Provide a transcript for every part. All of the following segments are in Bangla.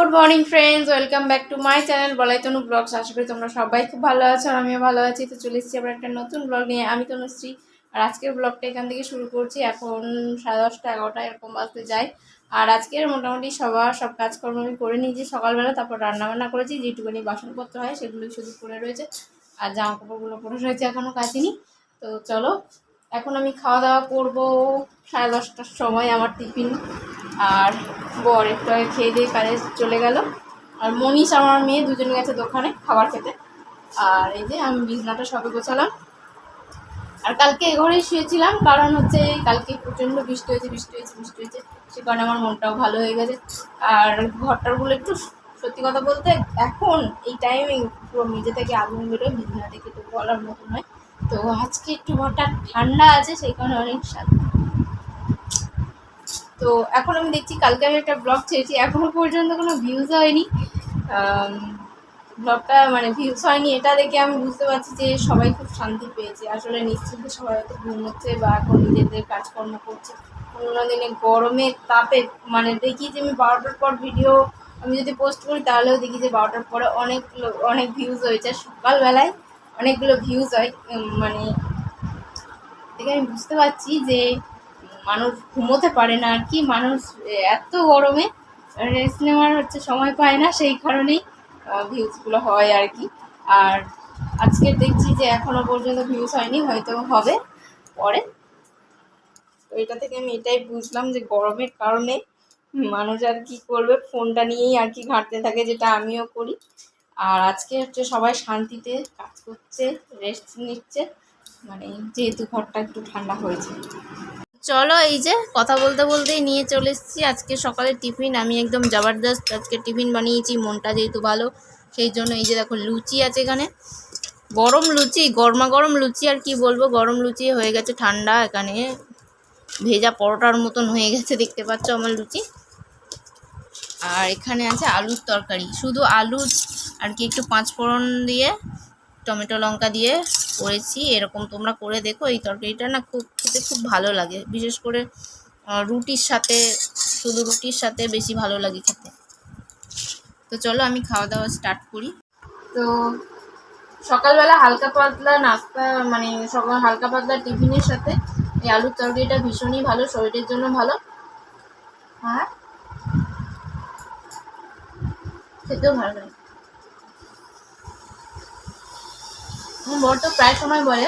Good morning friends, welcome back to my channel বলাই তনু ব্লগস। আশা করি তোমরা সবাই খুব ভালো আছো আর আমিও ভালো আছি। তো চলে এসেছি আবার একটা নতুন ব্লগ নিয়ে। আমি তনুশ্রী আর আজকের ব্লগটা এখান থেকে শুরু করছি। এখন 10:30 11টা এরকম বাজতে যাই। আর আজকের মোটামুটি সব কাজকর্ম আমি করে নিয়েছি সকালবেলা। তারপর রান্নাবান্না করেছি, যেটুকুনি বাসনপত্র হয় সেগুলোই শুধু পড়ে রয়েছে, আর জামা কাপড়গুলো পড়ে রয়েছে, এখনও কাচিনি। তো চলো এখন আমি খাওয়া দাওয়া করবো 10:30টার সময়, আমার টিফিন। আর বর একটু আগে খেয়ে দিয়ে কাজে চলে গেল। আর মনীষ আমার মেয়ে দুজন গেছে দোকানে খাবার খেতে। আর এই যে আমি বিছনাটা সবে গোছালাম। আর কালকে এ ঘরেই শুয়েছিলাম, কারণ হচ্ছে কালকে প্রচণ্ড বৃষ্টি হয়েছে, সে কারণে আমার মনটাও ভালো হয়ে গেছে। আর ঘরটারগুলো একটু সত্যি কথা বলতে এখন এই টাইমে পুরো মেঝে থেকে আগুন বেরোয়, বিছনা থেকে তো বলার মতো নয়। তো আজকে একটু ঘরটা ঠান্ডা আছে, সেই কারণে অনেক শান্তি। তো এখন আমি দেখছি, কালকে আমি একটা ব্লগ ছেড়েছি, এখনও পর্যন্ত কোনো ভিউজ হয়নি। ব্লগটা মানে ভিউজ হয়নি, এটা দেখে আমি বুঝতে পারছি যে সবাই খুব শান্তি পেয়েছে। আসলে নিশ্চিন্তে সবাই হয়তো ঘুমোচ্ছে বা এখন নিজেদের কাজকর্ম করছে। অন্য দিনে গরমের তাপে মানে দেখি যে আমি 12টার পর ভিডিও আমি যদি পোস্ট করি তাহলেও দেখি যে 12টার পরে অনেক ভিউজ হয়েছে। সকালবেলায় অনেকগুলো ভিউজ হয়, মানে দেখে আমি বুঝতে পারছি যে মানুষ ঘুমোতে পারে না আর কি। মানুষ এত গরমে রেস্ট নেওয়ার সময় পায় না, সেই কারণেই ভিউজগুলো হয় আর কি। আর আজকে দেখছি যে এখনও পর্যন্ত ভিউজ হয়নি, হয়তো হবে পরে। তো এটা থেকে আমি এটাই বুঝলাম যে গরমের কারণে মানুষ আর কি করবে, ফোনটা নিয়েই আর কি ঘাঁটতে থাকে, যেটা আমিও করি। আর আজকে সবাই শান্তিতে কাজ করছে, রেস্ট নিচ্ছে, মানে যেহেতু ঘরটা একটু ঠান্ডা হয়েছে। চলো এই যে কথা বলতে বলতেই নিয়ে চলে এসেছি আজকে সকালের টিফিন। আমি একদম জবরদস্ত আজকে টিফিন বানিয়েছি, মনটা যেহেতু ভালো সেই জন্য। এই যে দেখো লুচি আছে এখানে, গরম লুচি, গরমা গরম লুচি। আর কি বলবো, গরম লুচি হয়ে গেছে ঠান্ডা, এখানে ভেজা পরোটার মতন হয়ে গেছে, দেখতে পাচ্ছ আমার লুচি। আর এখানে আছে আলুর তরকারি, শুধু আলু আর কি একটু 5 ফোড়ন দিয়ে টমেটো লঙ্কা দিয়ে করেছি। এরকম তোমরা করে দেখো, এই তরকারিটা না খেতে খুব ভালো লাগে, বিশেষ করে রুটির সাথে, শুধু রুটির সাথে বেশি ভালো লাগে খেতে। তো চলো আমি খাওয়া দাওয়া স্টার্ট করি। তো সকালবেলা হালকা পাতলা নাস্তা, মানে সকাল হালকা পাতলা টিফিনের সাথে এই আলুর তরকারিটা ভীষণই ভালো, শরীরের জন্য ভালো। হ্যাঁ, খেতেও ভালো লাগে। বর তো প্রায় সময় বলে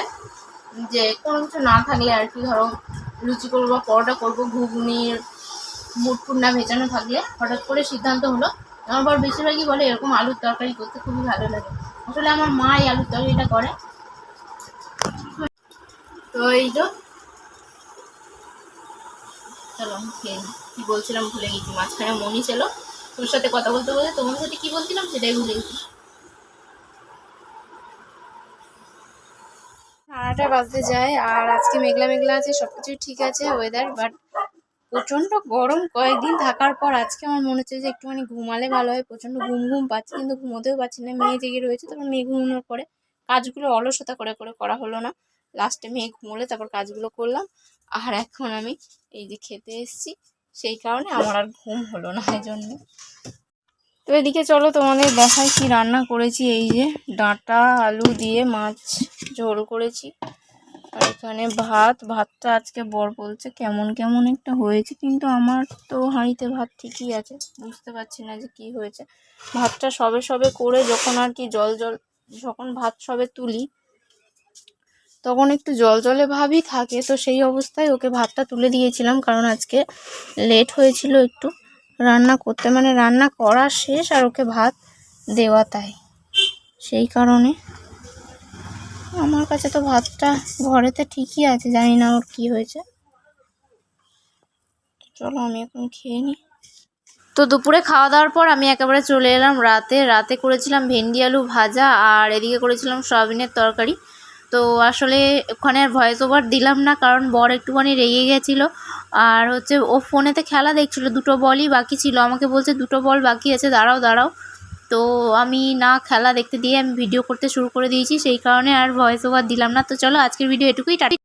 যে কোনো কিছু না থাকলে আর কি, ধরো লুচি করবো বা পরোটা করবো, ঘুগনির মুড না ভেজানো থাকলে হঠাৎ করে সিদ্ধান্ত হলো। আমার বর বেশিরভাগই বলে এরকম আলুর তরকারি করতে খুবই ভালো লাগে। আসলে আমার মা এই আলুর তরকারিটা করে। তো এই যে চলো খেয়ে নিই। কী বলছিলাম ভুলে গেছি, মাঝখানে মনি ছিল, তোর সাথে কথা বলতে বলতে তোমার সাথে কী বলছিলাম সেটাই ভুলে গেছি। 8টা বাজতে যায়, আর আজকে মেঘলা মেঘলা আছে, সব কিছুই ঠিক আছে ওয়েদার, বাট প্রচণ্ড গরম কয়েকদিন থাকার পর আজকে আমার মনে হচ্ছে যে একটুখানি ঘুমালে ভালো হয়। প্রচণ্ড ঘুম পাচ্ছে, কিন্তু ঘুমোতেও পারছি না। মেয়ে জেগে রয়েছে, তারপর মেয়ে ঘুমানোর পরে কাজগুলো অলসতা করে করা হলো না। লাস্টে মেয়ে ঘুমোলে তারপর কাজগুলো করলাম। আর এখন আমি এই যে খেতে এসেছি, সেই কারণে আমার আর ঘুম হলো না, এই জন্যে। তো এদিকে চলো তোমাদের দেখাই কি রান্না করেছি। এই যে ডাঁটা আলু দিয়ে মাছ ঝোল করেছি। আর এখানে ভাতটা আজকে বর বলছে কেমন কেমন একটা হয়েছে, কিন্তু আমার তো হাঁড়িতে ভাত ঠিকই আছে, বুঝতে পারছি না যে কি হয়েছে। ভাতটা সবে করে যখন আর কি যখন ভাত সবে তুলি তখন একটু জলে ভাবই থাকে, তো সেই অবস্থায় ওকে ভাতটা তুলে দিয়েছিলাম, কারণ আজকে লেট হয়েছিল একটু রান্না করতে, মানে রান্না করা শেষ আর ওকে ভাত দেওয়া, তাই সেই কারণে। আমার কাছে তো ভাতটা ঘরেতে ঠিকই আছে, জানি না ওর কি হয়েছে। চলো আমি এখন খেয়ে নিই। তো দুপুরে খাওয়া দাওয়ার পর আমি একেবারে চলে এলাম রাতে করেছিলাম ভেন্ডি আলু ভাজা, আর এদিকে করেছিলাম সয়াবিনের তরকারি। তো আসলে ওখানে আর ভয়েস ওভার দিলাম না, কারণ বর একটুখানি রেগে গেছিলো। আর ও ফোনেতে খেলা দেখছিলো, 2টো বলই বাকি ছিল, আমাকে বলছে 2টো বল বাকি আছে, দাঁড়াও। তো আমি না খেলা দেখতে দিয়ে আমি ভিডিও করতে শুরু করে দিয়েছি, সেই কারণে আর ভয়েস ওভার দিলাম না। তো চলো আজকের ভিডিও এটুকুই, টাটা।